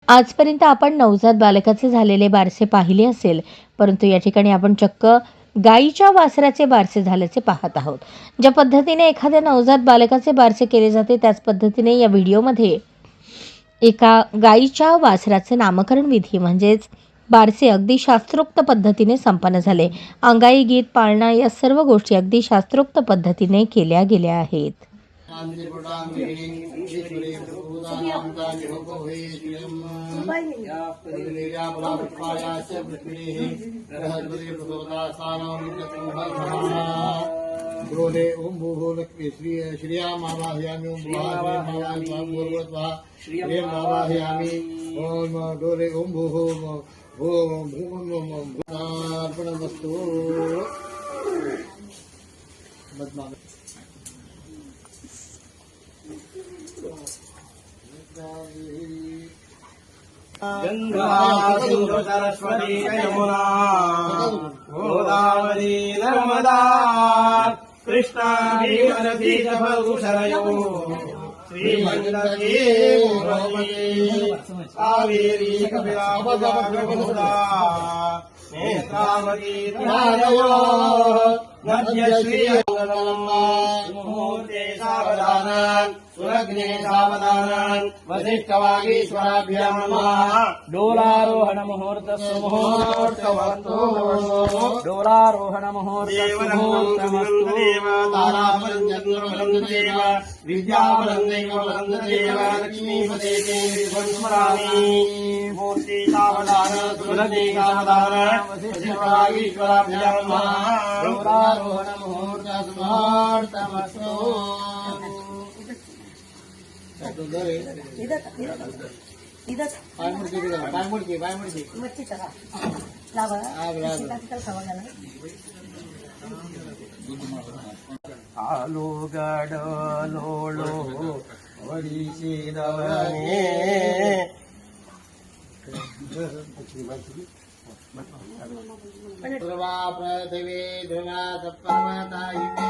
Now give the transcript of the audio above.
आजपर्यंत आपण नवजात बालकाचे झालेले बारसे पाहिले असेल, परंतु या ठिकाणी आपण चक्क गायीच्या वासराचे बारसे झाल्याचे पाहत आहोत. ज्या पद्धतीने एखाद्या नवजात बालकाचे बारसे केले जाते, त्याच पद्धतीने या व्हिडिओमध्ये एका गायीच्या वासराचे नामकरण विधी म्हणजेच बारसे अगदी शास्त्रोक्त पद्धतीने संपन्न झाले. अंगाई गीत, पाळणा या सर्व गोष्टी अगदी शास्त्रोक्त पद्धतीने केल्या गेल्या आहेत. द्रोणे ओम भूभो लक्ष्मी श्रिया मावाह्यामि ओम श्रिया मावाह्यामि ओम डोरे ओम भूभो ओम अर्पणमस्तु. गंगा सिंधु सरस्वती यमुना गोदावरी नर्मदा कृष्णा भीमनदी जलधरयो श्रीमंगलती कावेरी कपिलावती नेत्रावती तनयो नद्यश्री मुहूर्ते सावधान सुरग्ने सावधान वसिष्ठवागीश्वराभ्यां नमः. डोलारोहण मुहूर्तस्य मुहूर्तवन्तु डोलारोहण मुहूर्तमस्तु तारापरञ्जन्मवरन्ददेव विद्यावरन्दैववरन्ददेव लक्ष्मीपते स्मरामि. मूर्ति सावधान सुरग्ने सावधान वसिष्ठवागीश्वराभ्यां नमः. डोलारोहण मुहूर्तमस्तु. आलो गड लोळो वडीशी दवणे ध्रुवा पृथिवी ध्रुवा सप्तमतायिने